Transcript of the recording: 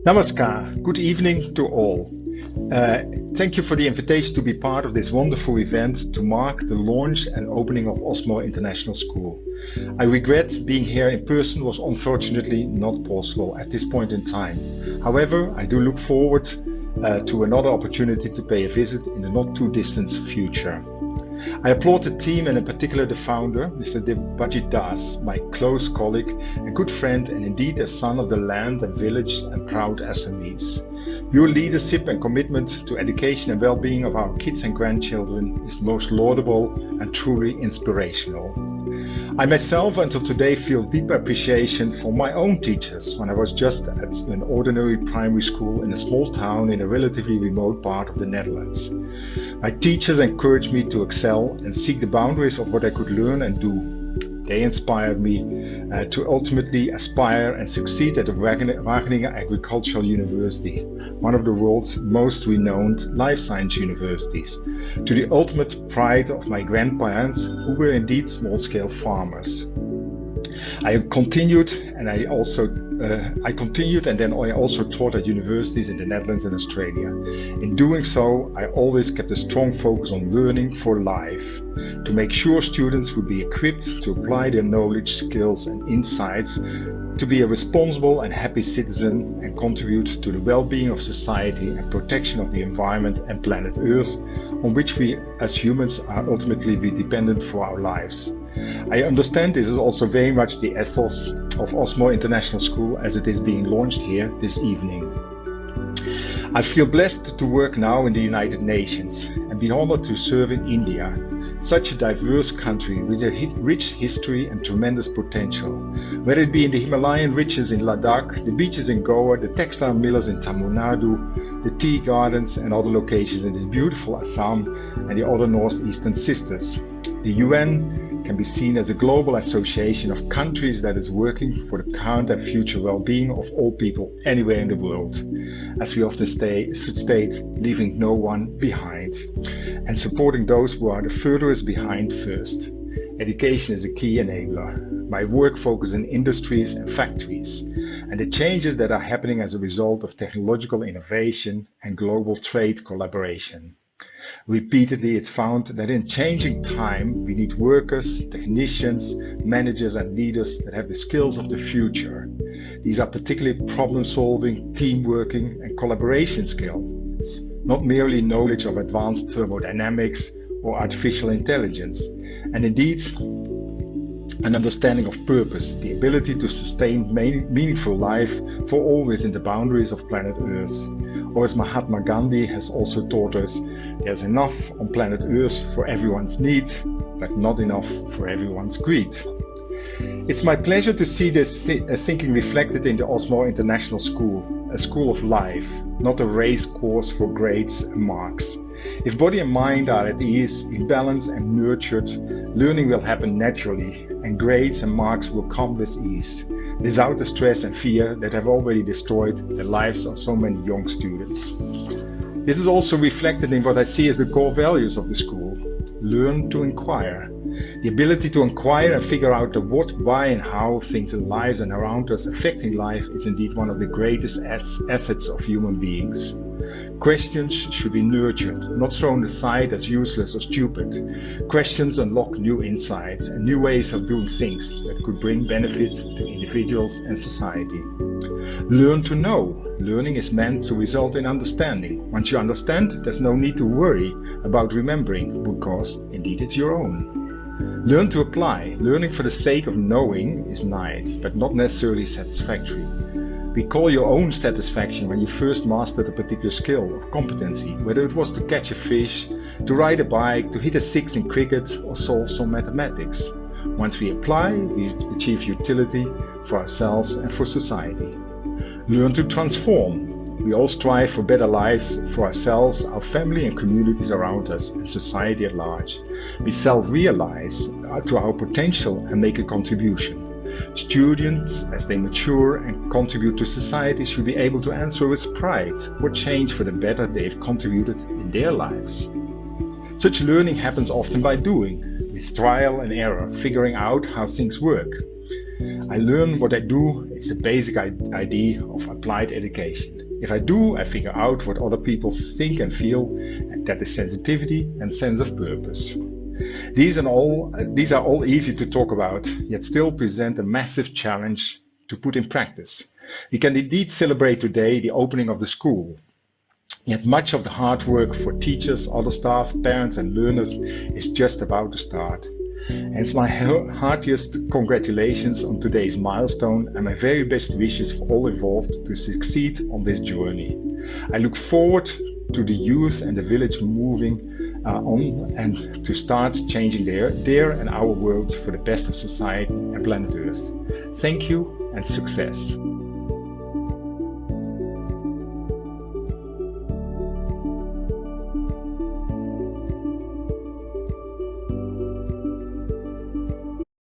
Namaskar, good evening to all. Thank you for the invitation to be part of this wonderful event to mark the launch and opening of OSMO International School. I regret being here in person was unfortunately not possible at this point in time. However, I do look forward to another opportunity to pay a visit in the not too distant future. I applaud the team and in particular the founder, Mr. Debajit Das, my close colleague and good friend and indeed a son of the land and village and proud SMEs. Your leadership and commitment to education and well-being of our kids and grandchildren is most laudable and truly inspirational. I myself until today feel deep appreciation for my own teachers when I was just at an ordinary primary school in a small town in a relatively remote part of the Netherlands. My teachers encouraged me to excel and seek the boundaries of what I could learn and do. They inspired me to ultimately aspire and succeed at the Wageningen Agricultural University, one of the world's most renowned life science universities, to the ultimate pride of my grandparents, who were indeed small-scale farmers. I continued and I also taught at universities in the Netherlands and Australia. In doing so, I always kept a strong focus on learning for life, to make sure students would be equipped to apply their knowledge, skills and insights to be a responsible and happy citizen and contribute to the well-being of society and protection of the environment and planet Earth, on which we as humans are ultimately dependent for our lives. I understand this is also very much the ethos of OSMO International School as it is being launched here this evening. I feel blessed to work now in the United Nations and be honored to serve in India, such a diverse country with a rich history and tremendous potential. Whether it be in the Himalayan ridges in Ladakh, the beaches in Goa, the textile millers in Tamil Nadu, the tea gardens and other locations in this beautiful Assam and the other northeastern sisters. The UN can be seen as a global association of countries that is working for the current and future well-being of all people anywhere in the world, as we often state, leaving no one behind, and supporting those who are the furthest behind first. Education is a key enabler. My work focuses on industries and factories, and the changes that are happening as a result of technological innovation and global trade collaboration. Repeatedly, it's found that in changing time, we need workers, technicians, managers and leaders that have the skills of the future. These are particularly problem-solving, team-working and collaboration skills, not merely knowledge of advanced thermodynamics or artificial intelligence, and indeed an understanding of purpose, the ability to sustain meaningful life for always in the boundaries of planet Earth. Or as Mahatma Gandhi has also taught us, there's enough on planet Earth for everyone's need, but not enough for everyone's greed. It's my pleasure to see this thinking reflected in the OSMO International School, a school of life, not a race course for grades and marks. If body and mind are at ease, in balance and nurtured, learning will happen naturally, and grades and marks will come with ease, without the stress and fear that have already destroyed the lives of so many young students. This is also reflected in what I see as the core values of the school. Learn to inquire. The ability to inquire and figure out the what, why and how things in lives and around us affecting life is indeed one of the greatest assets of human beings. Questions should be nurtured, not thrown aside as useless or stupid. Questions unlock new insights and new ways of doing things that could bring benefit to individuals and society. Learn to know. Learning is meant to result in understanding. Once you understand, there's no need to worry about remembering, because indeed it's your own. Learn to apply. Learning for the sake of knowing is nice, but not necessarily satisfactory. Recall your own satisfaction when you first mastered a particular skill or competency, whether it was to catch a fish, to ride a bike, to hit a six in cricket, or solve some mathematics. Once we apply, we achieve utility for ourselves and for society. Learn to transform. We all strive for better lives for ourselves, our family and communities around us, and society at large. We self-realize to our potential and make a contribution. Students, as they mature and contribute to society, should be able to answer with pride what change for the better they've contributed in their lives. Such learning happens often by doing, with trial and error, figuring out how things work. I learn what I do. It's the basic idea of applied education. If I do, I figure out what other people think and feel, and that is sensitivity and sense of purpose. These are all easy to talk about, yet still present a massive challenge to put in practice. We can indeed celebrate today the opening of the school, yet much of the hard work for teachers, other staff, parents and learners is just about to start. And it's my heartiest congratulations on today's milestone and my very best wishes for all involved to succeed on this journey. I look forward to the youth and the village moving on and to start changing their and our world for the best of society and planet Earth. Thank you and success.